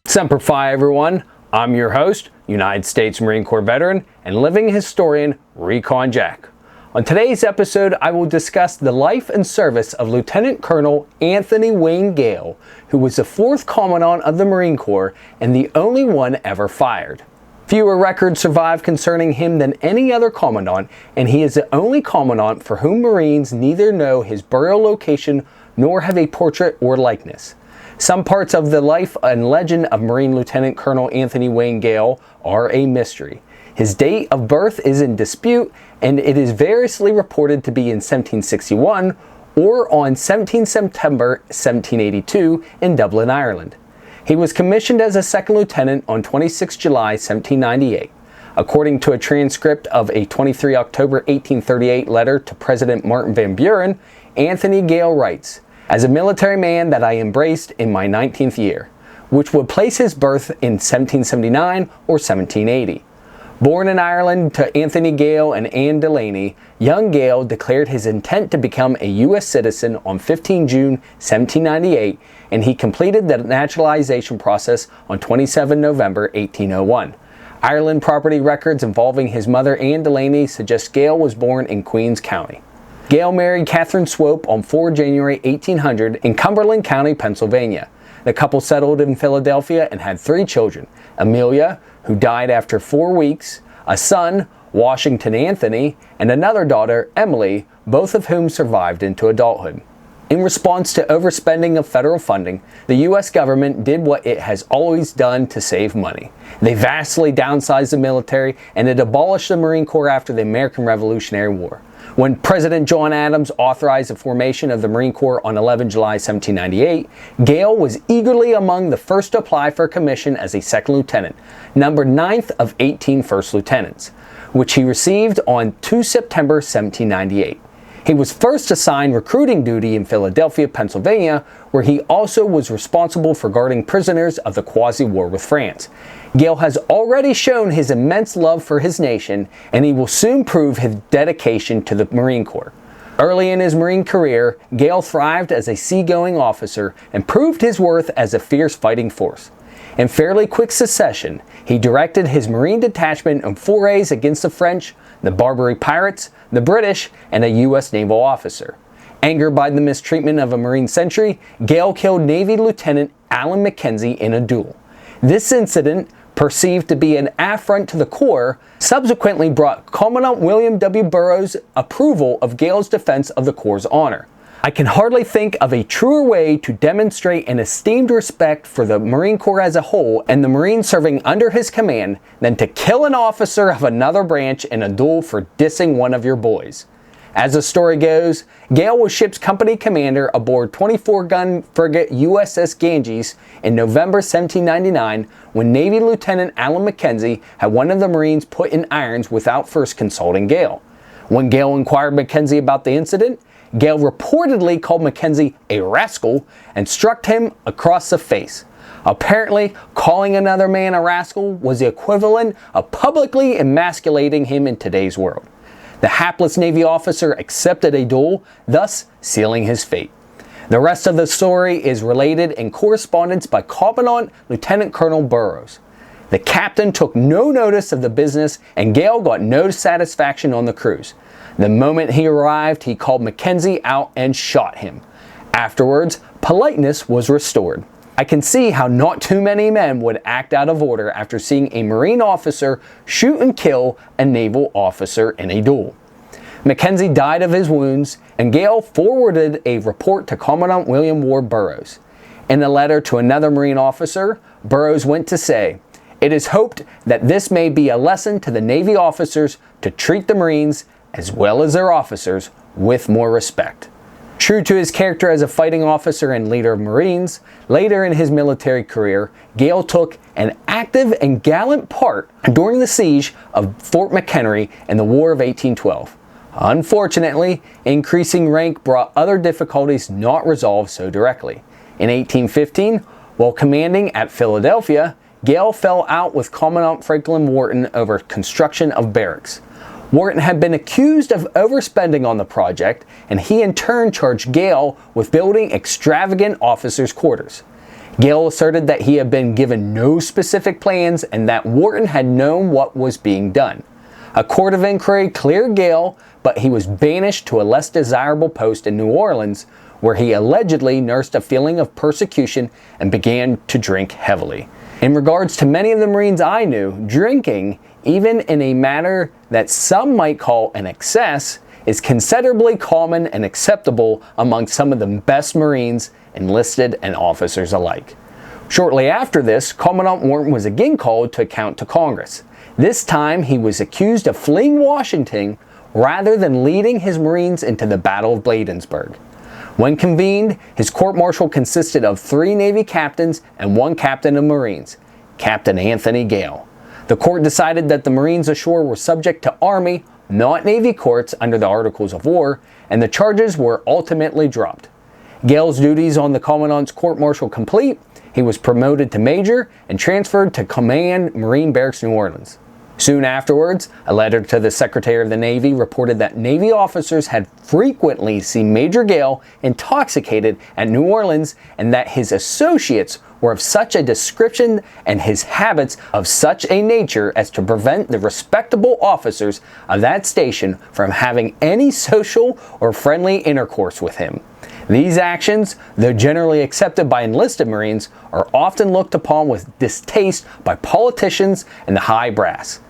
Semper Fi, everyone. I'm your host, United States Marine Corps veteran and living historian, Recon Jack. On today's episode, I will discuss the life and service of Lieutenant Colonel Anthony Wayne Gale, who was the 4th Commandant of the Marine Corps and the only one ever fired. Fewer records survive concerning him than any other Commandant, and he is the only Commandant for whom Marines neither know his burial location nor have a portrait or likeness. Some parts of the life and legend of Marine Lieutenant Colonel Anthony Wayne Gale are a mystery. His date of birth is in dispute, and it is variously reported to be in 1761 or on 17 September 1782 in Dublin, Ireland. He was commissioned as a 2nd lieutenant on 26 July 1798. According to a transcript of a 23 October 1838 letter to President Martin Van Buren, Anthony Gale writes, "As a military man that I embraced in my 19th year," which would place his birth in 1779 or 1780. Born in Ireland to Anthony Gale and Anne Delaney, young Gale declared his intent to become a U.S. citizen on 15 June 1798, and he completed the naturalization process on 27 November 1801. Ireland property records involving his mother Anne Delaney suggest Gale was born in Queens County. Gale married Catherine Swope on 4 January 1800 in Cumberland County, Pennsylvania. The couple settled in Philadelphia and had 3 children: Amelia, who died after 4 weeks, a son, Washington Anthony, and another daughter, Emily, both of whom survived into adulthood. In response to overspending of federal funding, the U.S. government did what it has always done to save money. They vastly downsized the military, and it abolished the Marine Corps after the American Revolutionary War. When President John Adams authorized the formation of the Marine Corps on 11 July 1798, Gale was eagerly among the first to apply for a commission as a 2nd lieutenant, numbered 9th of 18 first lieutenants, which he received on 2 September 1798. He was first assigned recruiting duty in Philadelphia, Pennsylvania, where he also was responsible for guarding prisoners of the quasi-war with France. Gale has already shown his immense love for his nation, and he will soon prove his dedication to the Marine Corps. Early in his Marine career, Gale thrived as a seagoing officer and proved his worth as a fierce fighting force. In fairly quick succession, he directed his Marine detachment on forays against the French, the Barbary pirates, the British, and a U.S. naval officer. Angered by the mistreatment of a Marine sentry, Gale killed Navy Lieutenant Alan McKenzie in a duel. This incident, perceived to be an affront to the Corps, subsequently brought Commandant William W. Burroughs' approval of Gale's defense of the Corps' honor. I can hardly think of a truer way to demonstrate an esteemed respect for the Marine Corps as a whole and the Marines serving under his command than to kill an officer of another branch in a duel for dissing one of your boys. As the story goes, Gale was ship's company commander aboard 24-gun frigate USS Ganges in November 1799 when Navy Lieutenant Alan McKenzie had one of the Marines put in irons without first consulting Gale. When Gale inquired McKenzie about the incident, Gale reportedly called McKenzie a rascal and struck him across the face. Apparently, calling another man a rascal was the equivalent of publicly emasculating him in today's world. The hapless Navy officer accepted a duel, thus sealing his fate. The rest of the story is related in correspondence by Commandant Lieutenant Colonel Burroughs. The captain took no notice of the business, and Gale got no satisfaction on the cruise. The moment he arrived, he called McKenzie out and shot him. Afterwards, politeness was restored. I can see how not too many men would act out of order after seeing a Marine officer shoot and kill a naval officer in a duel. McKenzie died of his wounds, and Gale forwarded a report to Commandant William Ward Burroughs. In a letter to another Marine officer, Burroughs went to say, "It is hoped that this may be a lesson to the Navy officers to treat the Marines, as well as their officers, with more respect." True to his character as a fighting officer and leader of Marines, later in his military career, Gale took an active and gallant part during the siege of Fort McHenry in the War of 1812. Unfortunately, increasing rank brought other difficulties not resolved so directly. In 1815, while commanding at Philadelphia, Gale fell out with Commandant Franklin Wharton over construction of barracks. Wharton had been accused of overspending on the project, and he in turn charged Gale with building extravagant officers' quarters. Gale asserted that he had been given no specific plans and that Wharton had known what was being done. A court of inquiry cleared Gale, but he was banished to a less desirable post in New Orleans, where he allegedly nursed a feeling of persecution and began to drink heavily. In regards to many of the Marines I knew, drinking, even in a manner that some might call an excess, is considerably common and acceptable among some of the best Marines, enlisted and officers alike. Shortly after this, Commandant Wharton was again called to account to Congress. This time he was accused of fleeing Washington rather than leading his Marines into the Battle of Bladensburg. When convened, his court-martial consisted of 3 Navy captains and 1 captain of Marines, Captain Anthony Gale. The court decided that the Marines ashore were subject to Army, not Navy courts under the Articles of War, and the charges were ultimately dropped. Gale's duties on the Commandant's court-martial complete, he was promoted to Major and transferred to Command Marine Barracks, New Orleans. Soon afterwards, a letter to the Secretary of the Navy reported that Navy officers had frequently seen Major Gale intoxicated at New Orleans and that his associates were of such a description and his habits of such a nature as to prevent the respectable officers of that station from having any social or friendly intercourse with him. These actions, though generally accepted by enlisted Marines, are often looked upon with distaste by politicians and the high brass.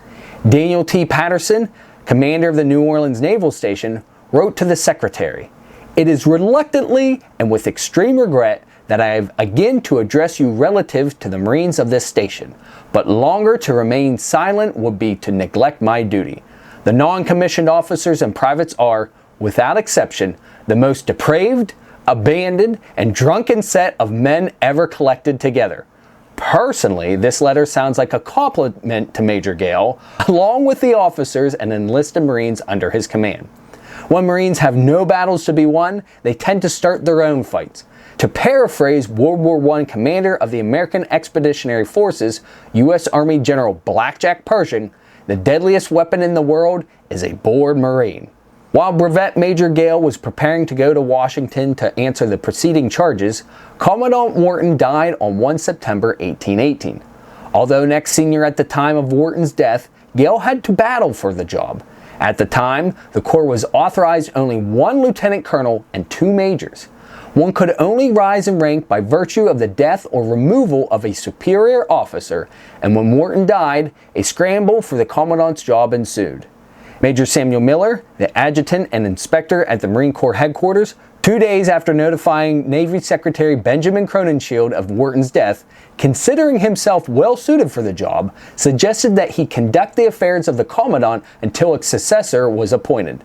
Daniel T. Patterson, commander of the New Orleans Naval Station, wrote to the Secretary, "It is reluctantly and with extreme regret that I have again to address you relative to the Marines of this station, but longer to remain silent would be to neglect my duty. The non-commissioned officers and privates are, without exception, the most depraved, abandoned, and drunken set of men ever collected together." Personally, this letter sounds like a compliment to Major Gale, along with the officers and enlisted Marines under his command. When Marines have no battles to be won, they tend to start their own fights. To paraphrase World War I commander of the American Expeditionary Forces, U.S. Army General Blackjack Pershing, the deadliest weapon in the world is a bored Marine. While Brevet Major Gale was preparing to go to Washington to answer the preceding charges, Commandant Wharton died on 1 September 1818. Although next senior at the time of Wharton's death, Gale had to battle for the job. At the time, the Corps was authorized only 1 lieutenant colonel and 2 majors. One could only rise in rank by virtue of the death or removal of a superior officer, and when Wharton died, a scramble for the commandant's job ensued. Major Samuel Miller, the adjutant and inspector at the Marine Corps headquarters, 2 days after notifying Navy Secretary Benjamin Crowninshield of Wharton's death, considering himself well suited for the job, suggested that he conduct the affairs of the commandant until a successor was appointed.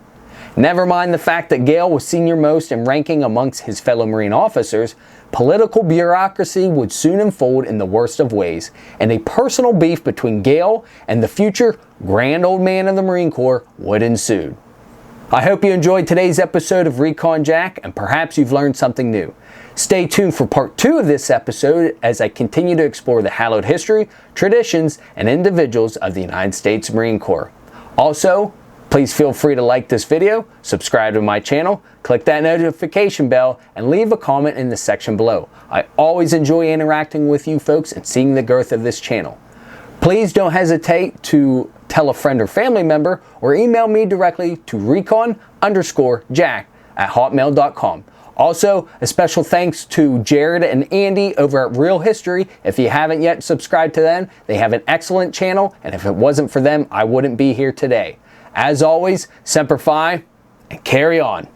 Never mind the fact that Gale was senior most in ranking amongst his fellow Marine officers, political bureaucracy would soon unfold in the worst of ways, and a personal beef between Gale and the future Grand Old Man of the Marine Corps would ensue. I hope you enjoyed today's episode of Recon Jack, and perhaps you've learned something new. Stay tuned for part 2 of this episode as I continue to explore the hallowed history, traditions, and individuals of the United States Marine Corps. Also, please feel free to like this video, subscribe to my channel, click that notification bell, and leave a comment in the section below. I always enjoy interacting with you folks and seeing the growth of this channel. Please don't hesitate to tell a friend or family member or email me directly to recon_jack@hotmail.com. Also, a special thanks to Jared and Andy over at Real History. If you haven't yet subscribed to them, they have an excellent channel, and if it wasn't for them, I wouldn't be here today. As always, Semper Fi, and carry on.